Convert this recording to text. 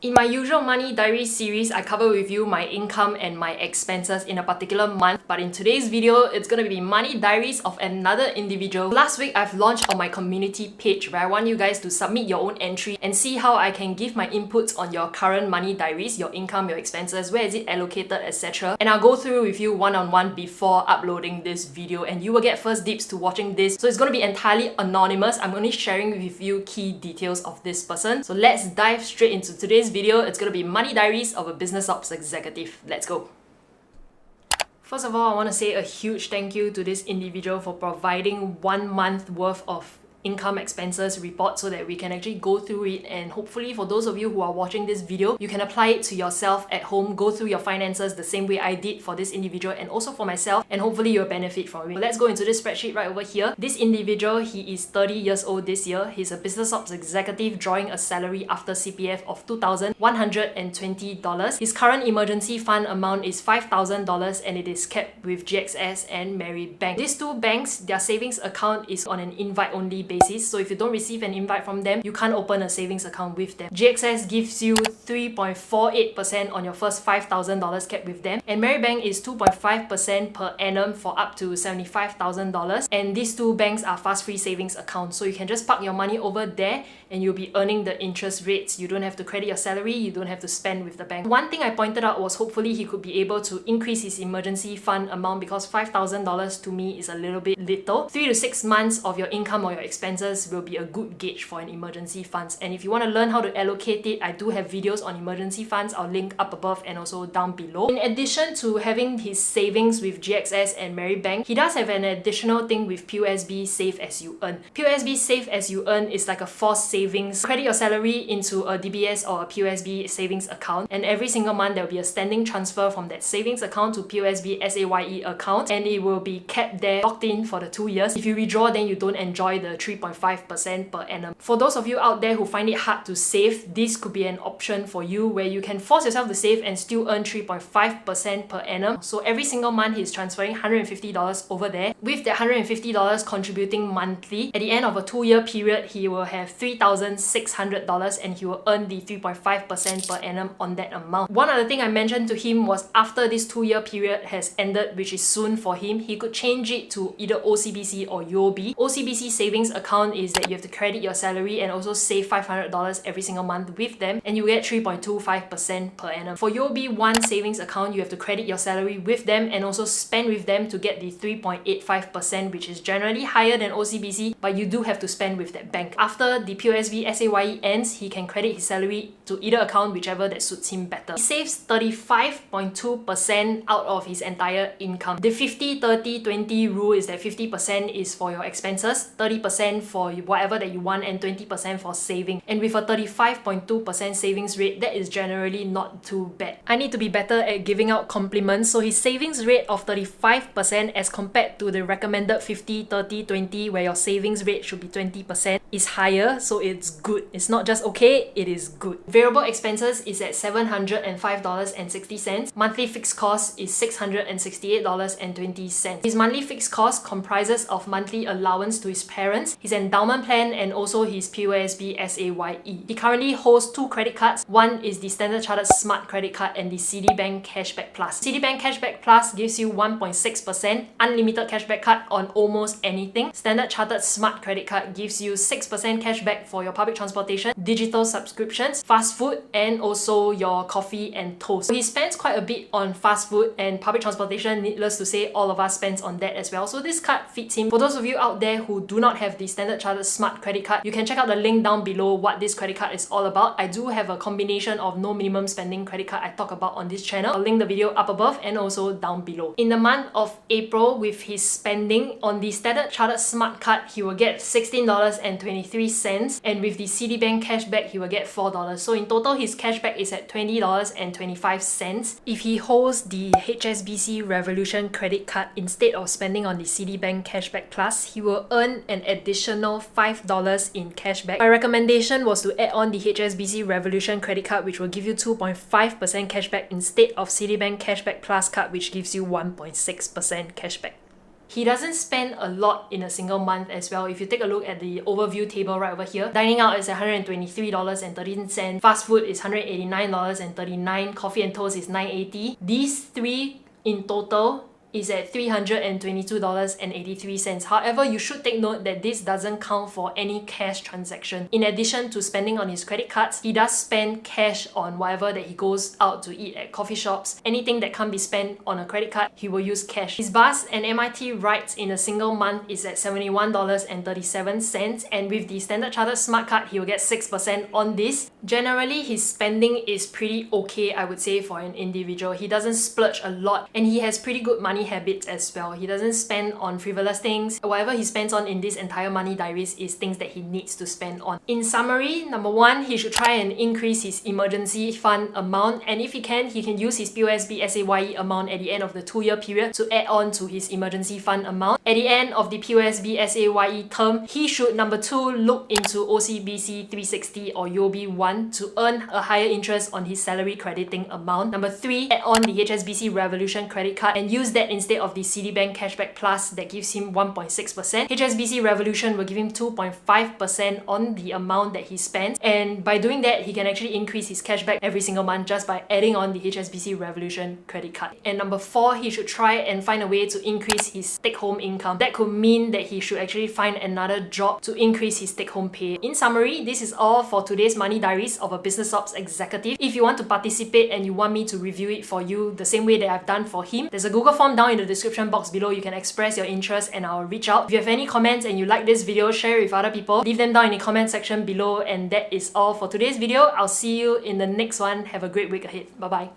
In my usual Money Diary series, I cover with you my income and my expenses in a particular month, but in today's video, it's gonna be Money Diaries of another individual. Last week, I've launched on my community page where I want you guys to submit your own entry and see how I can give my inputs on your current money diaries, your income, your expenses, where is it allocated, etc. And I'll go through with you one-on-one before uploading this video, and you will get first dibs to watching this. So it's gonna be entirely anonymous. I'm only sharing with you key details of this person. So let's dive straight into today's video. It's gonna be Money Diaries of a Business Ops Executive. Let's go. First of all, I want to say a huge thank you to this individual for providing 1 month worth of income expenses report so that we can actually go through it, and hopefully for those of you who are watching this video, you can apply it to yourself at home, go through your finances the same way I did for this individual and also for myself, and hopefully you'll benefit from it. So let's go into this spreadsheet right over here. This individual, he is 30 years old this year. He's a business ops executive drawing a salary after CPF of $2,120. His current emergency fund amount is $5,000 and it is kept with GXS and Mary Bank. These two banks, their savings account is on an invite only basis. So if you don't receive an invite from them, you can't open a savings account with them. GXS gives you 3.48% on your first $5,000 kept with them, and Mary Bank is 2.5% per annum for up to $75,000. And these two banks are fast-free savings accounts, so you can just park your money over there and you'll be earning the interest rates. You don't have to credit your salary, you don't have to spend with the bank. One thing I pointed out was hopefully he could be able to increase his emergency fund amount, because $5,000 to me is a little bit little. 3 to 6 months of your income or your expenses will be a good gauge for an emergency funds. And if you want to learn how to allocate it, I do have videos on emergency funds. I'll link up above and also down below. In addition to having his savings with GXS and Mary Bank, he does have an additional thing with POSB Save As You Earn. POSB Save As You Earn is like a forced savings. Credit your salary into a DBS or a POSB savings account, and every single month there will be a standing transfer from that savings account to POSB SAYE account, and it will be kept there locked in for the 2 years. If you withdraw, then you don't enjoy the 3.5% per annum. For those of you out there who find it hard to save, this could be an option for you where you can force yourself to save and still earn 3.5% per annum. So every single month he's transferring $150 over there, with that $150 contributing monthly. At the end of a 2-year period, he will have $3,600 and he will earn the 3.5% per annum on that amount. One other thing I mentioned to him was after this 2-year period has ended, which is soon for him, he could change it to either OCBC or UOB. OCBC savings account is that you have to credit your salary and also save $500 every single month with them, and you get 3.25% per annum. For UOB One savings account, you have to credit your salary with them and also spend with them to get the 3.85%, which is generally higher than OCBC, but you do have to spend with that bank. After the POSB SAYE ends, he can credit his salary to either account, whichever that suits him better. He saves 35.2% out of his entire income. The 50-30-20 rule is that 50% is for your expenses, 30% for whatever that you want, and 20% for saving. And with a 35.2% savings rate, that is generally not too bad. I need to be better at giving out compliments, so his savings rate of 35% as compared to the recommended 50-30-20, where your savings rate should be 20%, is higher, so it's good. It's not just okay, it is good. Variable expenses is at $705.60. Monthly fixed cost is $668.20. His monthly fixed cost comprises of monthly allowance to his parents, his endowment plan, and also his POSB SAYE. He currently holds 2 credit cards. One is the Standard Chartered Smart Credit Card and the Citibank Cashback Plus. Citibank Cashback Plus gives you 1.6% unlimited cashback card on almost anything. Standard Chartered Smart Credit Card gives you 6% cashback for your public transportation, digital subscriptions, fast food, and also your coffee and toast. So he spends quite a bit on fast food and public transportation. Needless to say, all of us spends on that as well. So this card fits him. For those of you out there who do not have the Standard Chartered Smart Credit Card, you can check out the link down below what this credit card is all about. I do have a combination of no minimum spending credit card I talk about on this channel. I'll link the video up above and also down below. In the month of April, with his spending on the Standard Chartered Smart Card, he will get $16.23, and with the Citibank cashback, he will get $4. So in total, his cashback is at $20.25. If he holds the HSBC Revolution credit card instead of spending on the Citibank Cashback Plus, he will earn an additional $5 in cashback. My recommendation was to add on the HSBC Revolution credit card, which will give you 2.5% cashback instead of Citibank Cashback Plus card, which gives you 1.6% cashback. He doesn't spend a lot in a single month as well. If you take a look at the overview table right over here, dining out is $123.13, fast food is $189.39, coffee and toast is $9.80. These three in total is at $322.83. However, you should take note that this doesn't count for any cash transaction. In addition to spending on his credit cards, he does spend cash on whatever that he goes out to eat at coffee shops. Anything that can't be spent on a credit card, he will use cash. His bus and MIT rides in a single month is at $71.37, and with the Standard Chartered Smart Card, he will get 6% on this. Generally, his spending is pretty okay, I would say, for an individual. He doesn't splurge a lot, and he has pretty good money habits as well. He doesn't spend on frivolous things. Whatever he spends on in this entire money diaries is things that he needs to spend on. In summary, number one, he should try and increase his emergency fund amount, and if he can use his POSB SAYE amount at the end of the 2-year period to add on to his emergency fund amount. At the end of the POSB SAYE term, he should, number two, look into OCBC 360 or UOB 1 to earn a higher interest on his salary crediting amount. Number three, add on the HSBC Revolution credit card and use that instead of the Citibank Cashback Plus that gives him 1.6%. HSBC Revolution will give him 2.5% on the amount that he spends, and by doing that, he can actually increase his cashback every single month just by adding on the HSBC Revolution credit card. And number four, he should try and find a way to increase his take-home income. That could mean that he should actually find another job to increase his take-home pay. In summary, this is all for today's Money Diaries of a Business Ops Executive. If you want to participate and you want me to review it for you the same way that I've done for him, there's a Google form down in the description box below. You can express your interest and I'll reach out. If you have any comments and you like this video, share it with other people. Leave them down in the comment section below, and that is all for today's video. I'll see you in the next one. Have a great week ahead. Bye bye.